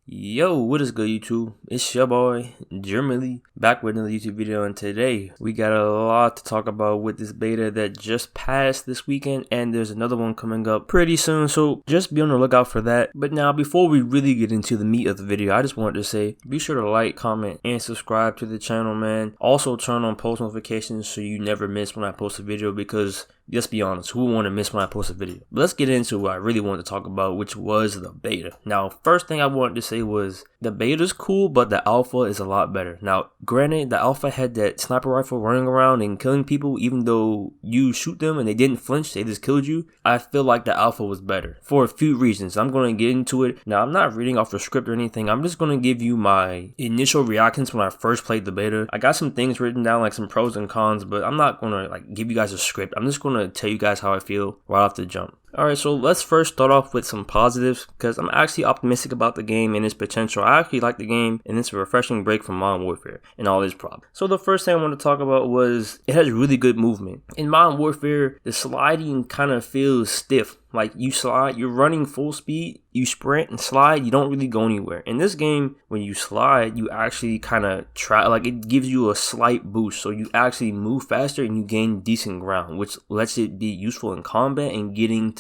Yo, what is good YouTube? It's your boy, Germany, back with another YouTube video, and today we got a lot to talk about with this beta that just passed this weekend, and there's another one coming up pretty soon, so just be on the lookout for that. But now, before we really get into the meat of the video, I just wanted to say, be sure to like, comment, and subscribe to the channel, man. Also, turn on post notifications so you never miss when I post a video, because let's be honest, who would want to miss when I post a video? But let's get into what I really wanted to talk about, which was the beta. Now, first thing I wanted to say was the beta's cool, but the alpha is a lot better. Now, granted, the alpha had that sniper rifle running around and killing people, even though you shoot them and they didn't flinch, they just killed you. I feel like the alpha was better for a few reasons. I'm going to get into it. Now, I'm not reading off the script or anything. I'm just going to give you my initial reactions when I first played the beta. I got some things written down, like some pros and cons, but I'm not going to give you guys a script. I'm just going to tell you guys how I feel right off the jump. Alright, so let's first start off with some positives, because I'm actually optimistic about the game and its potential. I actually like the game, and it's a refreshing break from Modern Warfare and all its problems. So the first thing I want to talk about was it has really good movement. In Modern Warfare, the sliding kind of feels stiff. Like, you slide, you're running full speed, you sprint and slide, you don't really go anywhere. In this game, when you slide, you actually kind of try, like, it gives you a slight boost, so you actually move faster and you gain decent ground, which lets it be useful in combat and getting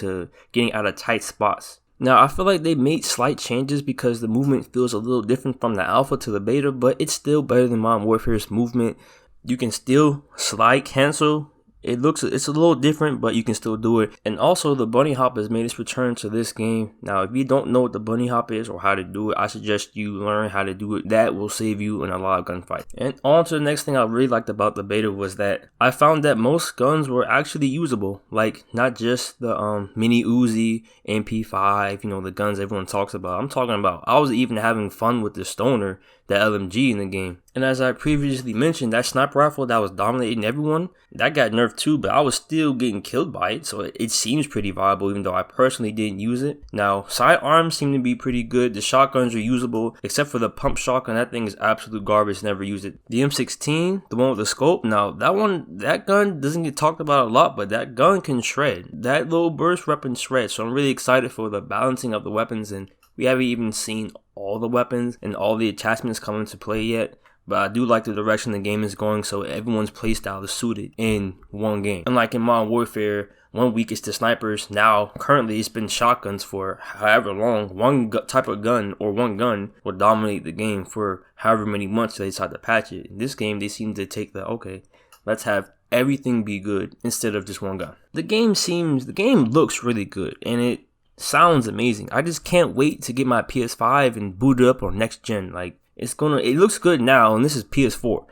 out of tight spots. Now, I feel like they made slight changes because the movement feels a little different from the alpha to the beta, but it's still better than Modern Warfare's movement. You can still slide cancel. It's a little different, but you can still do it. And also, the bunny hop has made its return to this game. Now, if you don't know what the bunny hop is or how to do it, I suggest you learn how to do it. That will save you in a lot of gunfights. And on to the next thing I really liked about the beta was that I found that most guns were actually usable. Like, not just the mini Uzi, MP5, the guns everyone talks about. I'm talking about, I was even having fun with the Stoner, the LMG in the game. And as I previously mentioned, that sniper rifle that was dominating everyone, that got nerfed too, but I was still getting killed by it, so it seems pretty viable even though I personally didn't use it. Now, sidearms seem to be pretty good. The shotguns are usable, except for the pump shotgun. That thing is absolute garbage, never use it. The M16, the one with the scope, now that gun doesn't get talked about a lot, but that gun can shred. That little burst weapon shreds, so I'm really excited for the balancing of the weapons, and we haven't even seen all the weapons and all the attachments come into play yet. But I do like the direction the game is going, so everyone's playstyle is suited in one game. Unlike in Modern Warfare, 1 week it's the snipers. Now, currently, it's been shotguns for however long. One type of gun or one gun will dominate the game for however many months they decide to patch it. In this game, they seem to take okay, let's have everything be good instead of just one gun. The game looks really good, and it sounds amazing. I just can't wait to get my PS5 and boot it up on next gen. It looks good now, and this is PS4.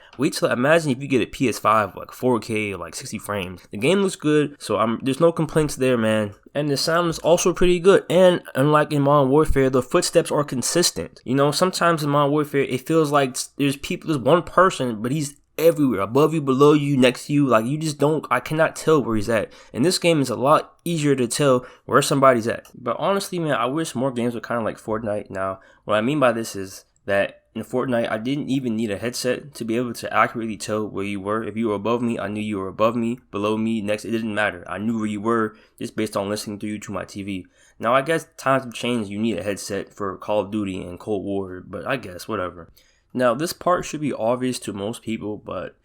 Imagine if you get a PS5 like 4K or like 60 frames. The game looks good, so there's no complaints there, man. And the sound is also pretty good. And unlike in Modern Warfare, the footsteps are consistent. Sometimes in Modern Warfare, it feels like there's one person, but he's everywhere, above you, below you, next to you. I cannot tell where he's at. In this game, it's a lot easier to tell where somebody's at. But honestly, man, I wish more games were kind of like Fortnite. Now, what I mean by this is that in Fortnite, I didn't even need a headset to be able to accurately tell where you were. If you were above me, I knew you were above me, below me, next. It didn't matter. I knew where you were just based on listening to you to my TV. Now, I guess times have changed. You need a headset for Call of Duty and Cold War, but I guess, whatever. Now, this part should be obvious to most people, but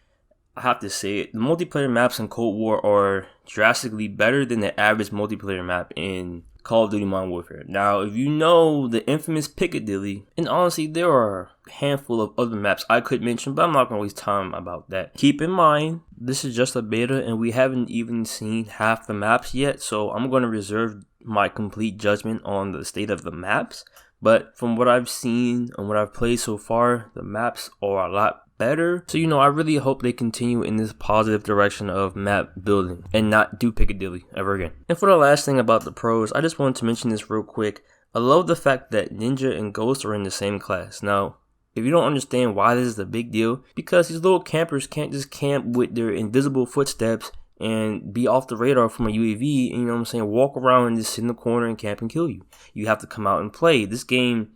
I have to say it. The multiplayer maps in Cold War are drastically better than the average multiplayer map in Call of Duty Modern Warfare. Now, if you know the infamous Piccadilly, and honestly, there are a handful of other maps I could mention, but I'm not going to waste time about that. Keep in mind, this is just a beta, and we haven't even seen half the maps yet, so I'm going to reserve my complete judgment on the state of the maps. But from what I've seen and what I've played so far, the maps are a lot better. So, I really hope they continue in this positive direction of map building and not do Piccadilly ever again. And for the last thing about the pros, I just wanted to mention this real quick. I love the fact that Ninja and Ghost are in the same class. Now, if you don't understand why this is a big deal, because these little campers can't just camp with their invisible footsteps and be off the radar from a UAV and, walk around and just sit in the corner and camp and kill you. You have to come out and play. This game,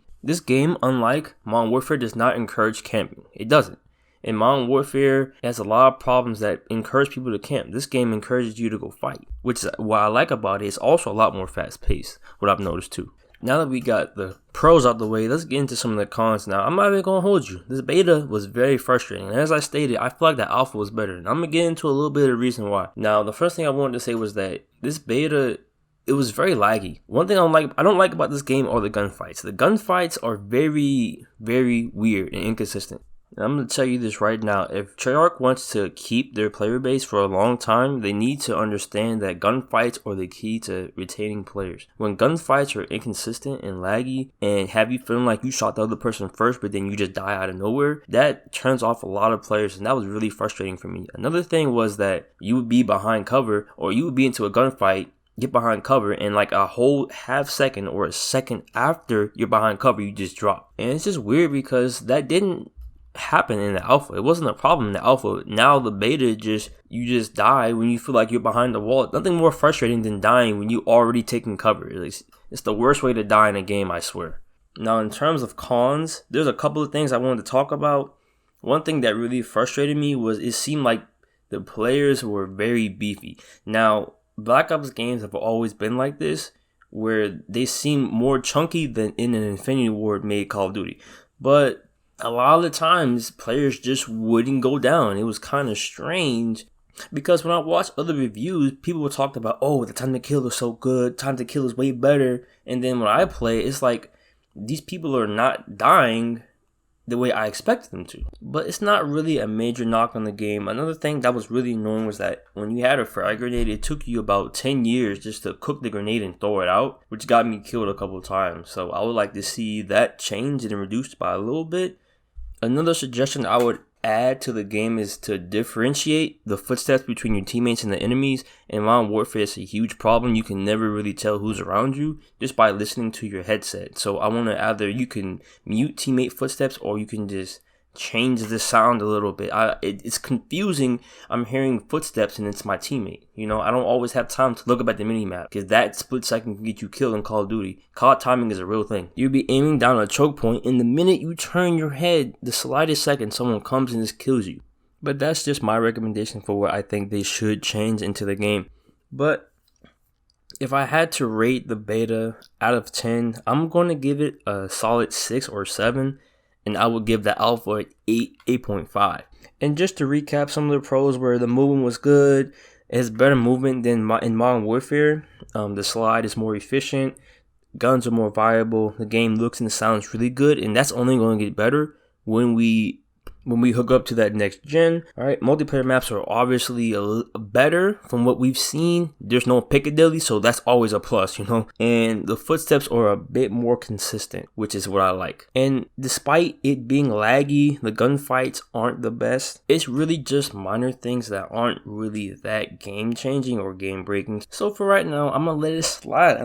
unlike Modern Warfare, does not encourage camping. It doesn't. In Modern Warfare, it has a lot of problems that encourage people to camp. This game encourages you to go fight, which is what I like about it. It's also a lot more fast paced, what I've noticed too. now that we got the pros out the way, let's get into some of the cons now. I'm not even going to hold you. This beta was very frustrating. And as I stated, I feel like the alpha was better. And I'm going to get into a little bit of the reason why. Now, the first thing I wanted to say was that this beta, it was very laggy. One thing I don't like about this game are the gunfights. The gunfights are very, very weird and inconsistent. And I'm going to tell you this right now. If Treyarch wants to keep their player base for a long time, they need to understand that gunfights are the key to retaining players. When gunfights are inconsistent and laggy and have you feeling like you shot the other person first but then you just die out of nowhere, that turns off a lot of players, and that was really frustrating for me. Another thing was that you would be behind cover, or you would be into a gunfight, get behind cover, and like a whole half second or a second after you're behind cover, you just drop. And it's just weird because that didn't happen in the alpha. It wasn't a problem in the alpha. Now the beta, you just die when you feel like you're behind the wall. Nothing more frustrating than dying when you already taken cover. It's the worst way to die in a game, I swear. Now, in terms of cons, there's a couple of things I wanted to talk about. One thing that really frustrated me was it seemed like the players were very beefy. Now, Black Ops games have always been like this, where they seem more chunky than in an Infinity Ward made Call of Duty. But a lot of the times, players just wouldn't go down. It was kind of strange because when I watched other reviews, people were talking about, oh, the time to kill is so good, time to kill is way better. And then when I play, it's like these people are not dying the way I expected them to. But it's not really a major knock on the game. Another thing that was really annoying was that when you had a frag grenade, it took you about 10 years just to cook the grenade and throw it out, which got me killed a couple of times. So I would like to see that changed and reduced by a little bit. Another suggestion I would add to the game is to differentiate the footsteps between your teammates and the enemies. In Modern Warfare, it's a huge problem. You can never really tell who's around you just by listening to your headset. So I want to either you can mute teammate footsteps or you can just change the sound a little bit. It's confusing. I'm hearing footsteps and it's my teammate. You know, I don't always have time to look up at the minimap because that split second can get you killed in Call of Duty. COD timing is a real thing. You'll be aiming down a choke point, and the minute you turn your head, the slightest second, someone comes and just kills you. But that's just my recommendation for what I think they should change into the game. But if I had to rate the beta out of 10, I'm going to give it a solid 6 or 7. And I would give the alpha an 8.5. And just to recap some of the pros where the movement was good, it has better movement than in Modern Warfare. The slide is more efficient. Guns are more viable. The game looks and sounds really good. And that's only going to get better when we hook up to that next gen. All right, multiplayer maps are obviously better from what we've seen. There's no Piccadilly, so that's always a plus, you know. And the footsteps are a bit more consistent, which is what I like. And despite it being laggy, the gunfights aren't the best. It's really just minor things that aren't really that game changing or game breaking. So for right now, I'm gonna let it slide.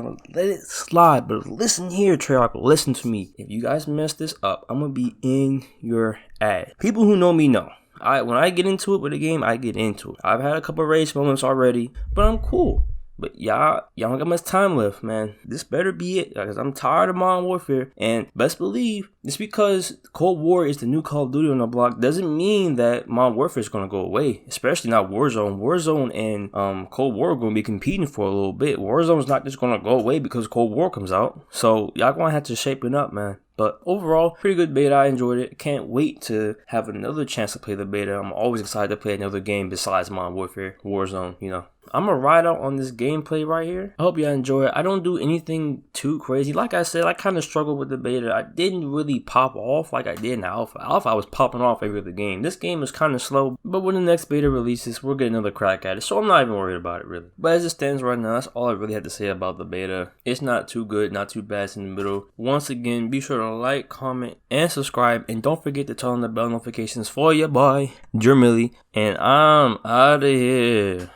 But listen here, Treyarch, listen to me. If you guys mess this up, I'm gonna be in your ad. People who know me know. When I get into it with a game, I get into it. I've had a couple of rage moments already, but I'm cool. But y'all don't got much time left, man. This better be it, because I'm tired of Modern Warfare. And best believe, just because Cold War is the new Call of Duty on the block doesn't mean that Modern Warfare is going to go away. Especially not Warzone. Warzone and Cold War are going to be competing for a little bit. Warzone is not just going to go away because Cold War comes out. So y'all going to have to shape it up, man. But overall, pretty good beta. I enjoyed it. Can't wait to have another chance to play the beta. I'm always excited to play another game besides Modern Warfare, Warzone, you know. I'm going to ride out on this gameplay right here. I hope you enjoy it. I don't do anything too crazy. Like I said, I kind of struggled with the beta. I didn't really pop off like I did in Alpha. Alpha, I was popping off every other game. This game is kind of slow, but when the next beta releases, we'll get another crack at it. So I'm not even worried about it, really. But as it stands right now, that's all I really had to say about the beta. It's not too good, not too bad. It's in the middle. Once again, be sure to like, comment, and subscribe. And don't forget to turn on the bell notifications for your boy, Jermilly. And I'm out of here.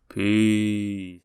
Peace.